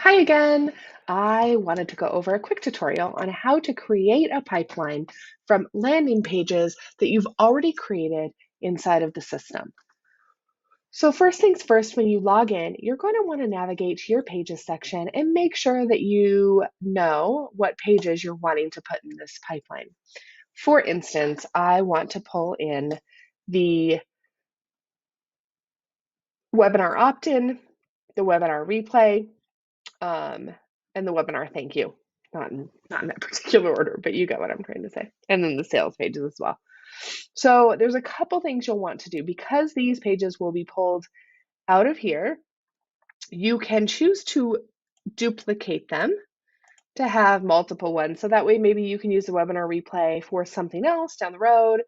Hi again. I wanted to go over a quick tutorial on how to create a pipeline from landing pages that you've already created inside of the system. So first things first, when you log in, you're going to want to navigate to your pages section and make sure that you know what pages you're wanting to put in this pipeline. For instance, I want to pull in the webinar opt-in, the webinar replay, um, and the webinar thank you. Not in that particular order, but you get what I'm trying to say. And then the sales pages as well. So there's a couple things you'll want to do because these pages will be pulled out of here. You can choose to duplicate them to have multiple ones. So that way, maybe you can use the webinar replay for something else down the road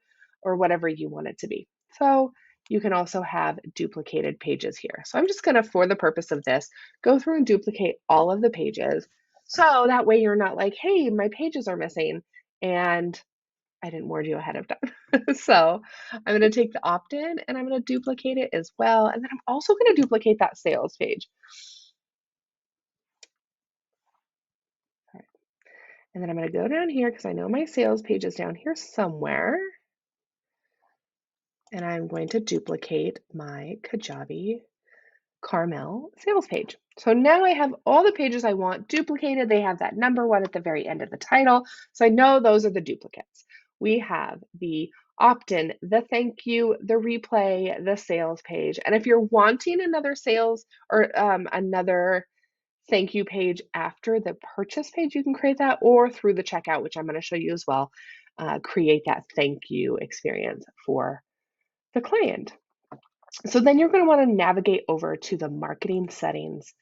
or whatever you want it to be. So you can also have duplicated pages here. So I'm just going to, for the purpose of this, go through and duplicate all of the pages. So that way you're not like, hey, my pages are missing and I didn't warn you ahead of time. So I'm going to take the opt-in and I'm going to duplicate it as well. And then I'm also going to duplicate that sales page. And then I'm going to go down here because I know my sales page is down here somewhere. And I'm going to duplicate my Kajabi Carmel sales page. So now I have all the pages I want duplicated. They have that number one at the very end of the title. So I know those are the duplicates. We have the opt-in, the thank you, the replay, the sales page. And if you're wanting another sales or another thank you page after the purchase page, you can create that, or through the checkout, which I'm going to show you as well, create that thank you experience for the client. So then you're going to want to navigate over to the marketing settings.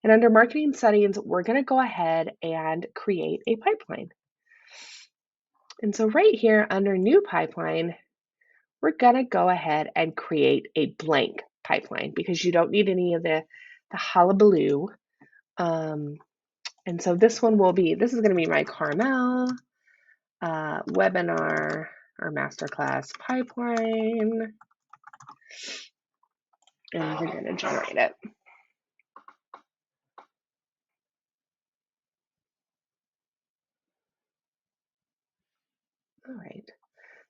And under marketing settings, we're going to go ahead and create a pipeline. And so right here under new pipeline, we're going to go ahead and create a blank pipeline because you don't need any of the hullabaloo. And so this one will be, this is going to be my Carmel webinar or masterclass pipeline. And we're going to generate it. All right.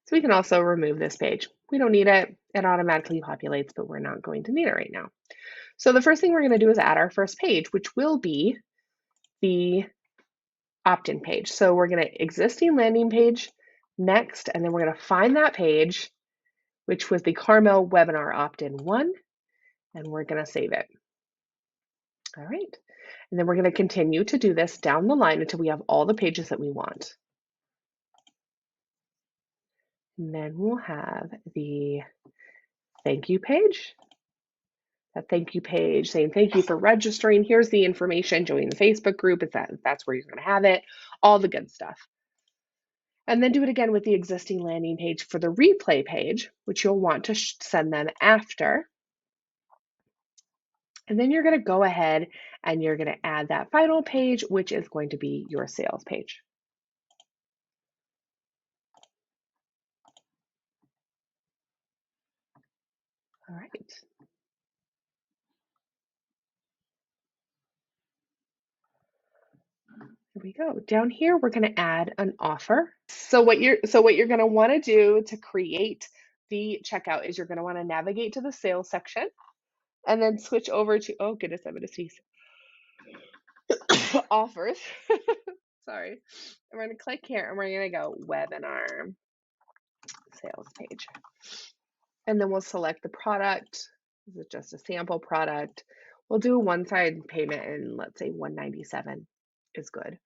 So we can also remove this page. We don't need it. It automatically populates, but we're not going to need it right now. So the first thing we're going to do is add our first page, which will be the opt-in page. So we're going to existing landing page next, and then we're going to find that page, which was the Carmel webinar opt-in one, and we're going to save it. All right. And then we're going to continue to do this down the line until we have all the pages that we want. And then we'll have the thank you page. That thank you page saying thank you for registering. Here's the information. Join the Facebook group. That's where you're going to have it. All the good stuff. And then do it again with the existing landing page for the replay page, which you'll want to send them after. And then you're going to go ahead and you're going to add that final page, which is going to be your sales page. All right. Here we go. Down here, we're going to add an offer. So what you're going to want to do to create the checkout is you're going to want to navigate to the sales section and then switch over to, oh goodness, I'm going to sneeze. Offers. Sorry. And we're going to click here and we're going to go webinar sales page. And then we'll select the product. Is it just a sample product? We'll do a one-time payment and let's say $197 is good.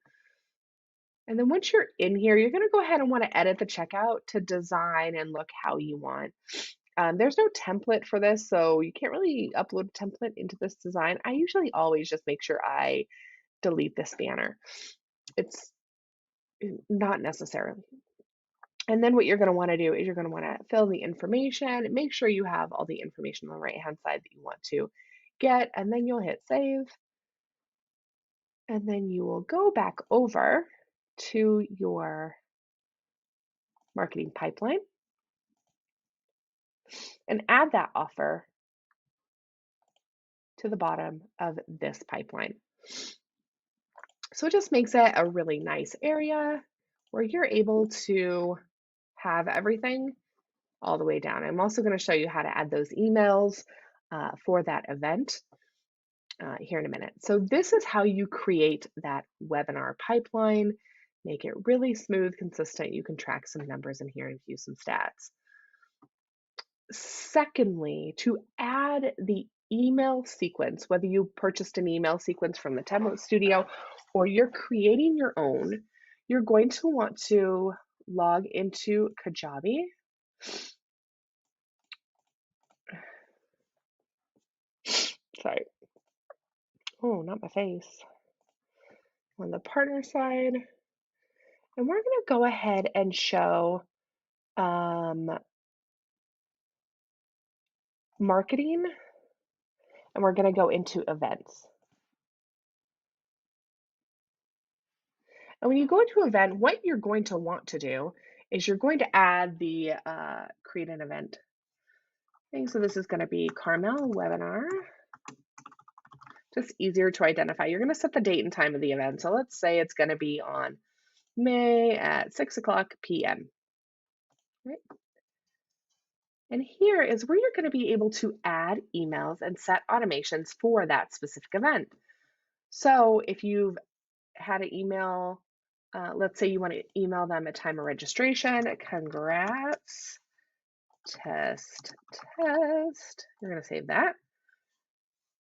And then once you're in here, you're going to go ahead and want to edit the checkout to design and look how you want. There's no template for this, so you can't really upload a template into this design. I usually always just make sure I delete this banner. It's not necessarily. And then what you're going to want to do is you're going to want to fill the information, make sure you have all the information on the right-hand side that you want to get, and then you'll hit save. And then you will go back over to your marketing pipeline and add that offer to the bottom of this pipeline. So it just makes it a really nice area where you're able to have everything all the way down. I'm also going to show you how to add those emails for that event here in a minute. So this is how you create that webinar pipeline, make it really smooth, consistent. You can track some numbers in here and view some stats. Secondly, to add the email sequence, whether you purchased an email sequence from the Template Studio or you're creating your own, you're going to want to log into Kajabi. Sorry. Oh, not my face. On the partner side. And we're going to go ahead and show marketing, and we're going to go into events. And when you go into event, what you're going to want to do is you're going to add the create an event thing. So this is going to be Carmel webinar, just easier to identify. You're going to set the date and time of the event. So let's say it's going to be on May at 6:00 p.m. Right? And here is where you're going to be able to add emails and set automations for that specific event. So if you've had an email, let's say you want to email them at time of registration, congrats, test. You're going to save that.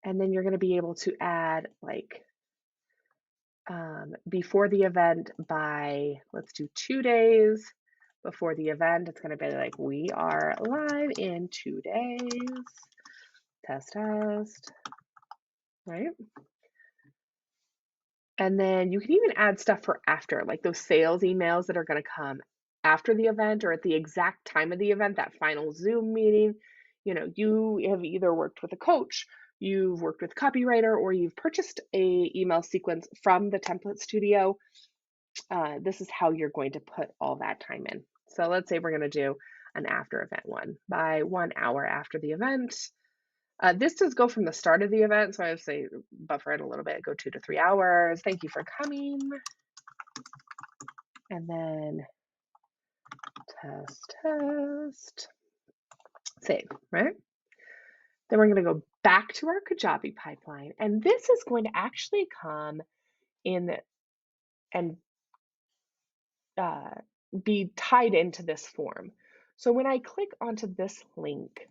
And then you're going to be able to add like before the event by, let's do 2 days before the event. It's going to be like, we are live in 2 days, test, right? And then you can even add stuff for after, like those sales emails that are going to come after the event or at the exact time of the event, that final Zoom meeting. You know, you have either worked with a coach, you've worked with a copywriter, or you've purchased a email sequence from the Template Studio. This is how you're going to put all that time in. So let's say we're going to do an after event one. By 1 hour after the event, this does go from the start of the event, so I would say buffer it a little bit, go 2 to 3 hours. Thank you for coming. And then test, save, right? Then we're going to go back to our Kajabi pipeline, and this is going to actually come in and be tied into this form. So when I click onto this link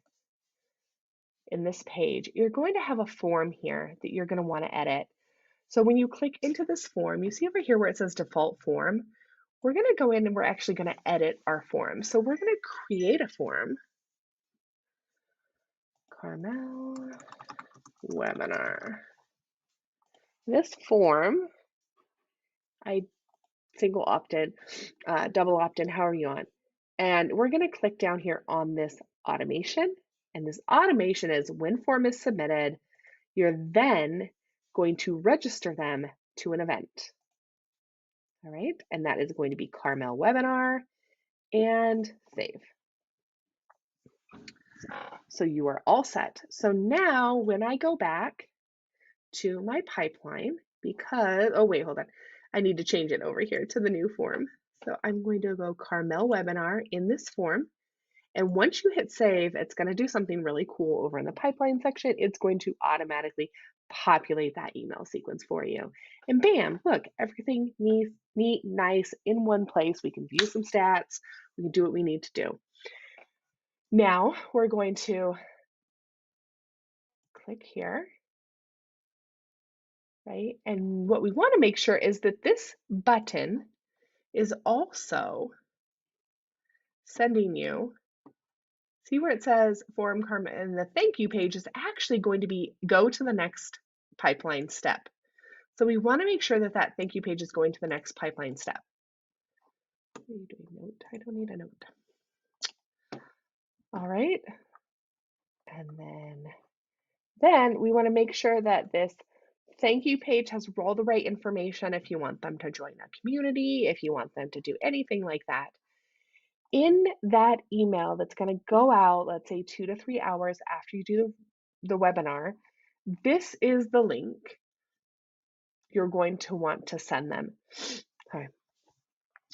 in this page, you're going to have a form here that you're going to want to edit. So when you click into this form, you see over here where it says default form, we're going to go in and we're actually going to edit our form. So we're going to create a form, Carmel webinar. This form, I single opt-in, double opt-in, however you want. And we're going to click down here on this automation. And this automation is when form is submitted, you're then going to register them to an event. All right, and that is going to be Carmel webinar and save. So you are all set. So now when I go back to my pipeline, because, oh wait, hold on. I need to change it over here to the new form. So I'm going to go Carmel webinar in this form. And once you hit save, it's going to do something really cool over in the pipeline section. It's going to automatically populate that email sequence for you. And bam, look, everything neat, nice in one place. We can view some stats. We can do what we need to do. Now we're going to click here, right? And what we want to make sure is that this button is also sending you, see where it says form Carmel, and the thank you page is actually going to be go to the next pipeline step. So we want to make sure that that thank you page is going to the next pipeline step. What are you doing? Note? I don't need a note. All right. And then we want to make sure that this thank you page has all the right information if you want them to join a community, if you want them to do anything like that. In that email that's going to go out, let's say 2 to 3 hours after you do the webinar, this is the link you're going to want to send them. Okay.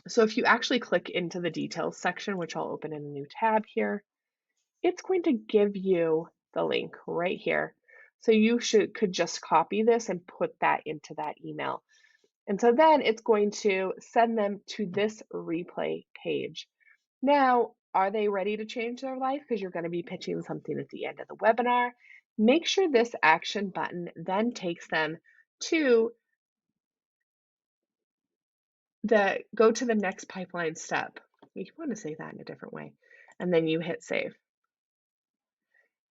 So if you actually click into the details section, which I'll open in a new tab here, it's going to give you the link right here. So you could just copy this and put that into that email. And so then it's going to send them to this replay page. Now, are they ready to change their life? Because you're going to be pitching something at the end of the webinar. Make sure this action button then takes them to go to the next pipeline step. You want to say that in a different way. And then you hit save.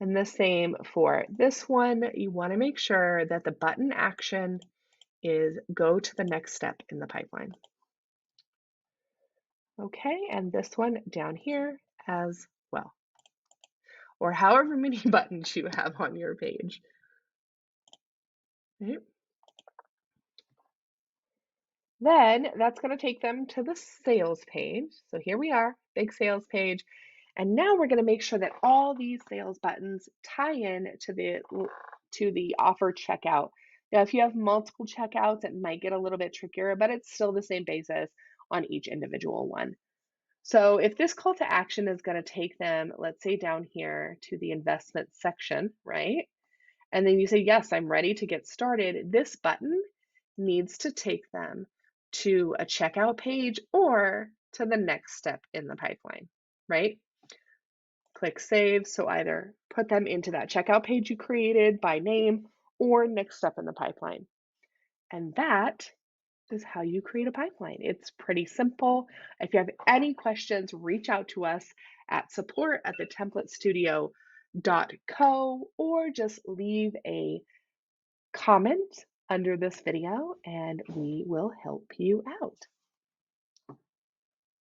And the same for this one. You want to make sure that the button action is go to the next step in the pipeline. Okay, and this one down here as well, or however many buttons you have on your page. Right. Then that's going to take them to the sales page. So here we are, big sales page. And now we're going to make sure that all these sales buttons tie in to the offer checkout. Now, if you have multiple checkouts, it might get a little bit trickier, but it's still the same basis on each individual one. So if this call to action is going to take them, let's say down here to the investment section, right? And then you say, yes, I'm ready to get started. This button needs to take them to a checkout page or to the next step in the pipeline, right? Click save. So either put them into that checkout page you created by name or next step in the pipeline. And that is how you create a pipeline. It's pretty simple. If you have any questions, reach out to us at support@thetemplatesstudio.co or just leave a comment under this video and we will help you out.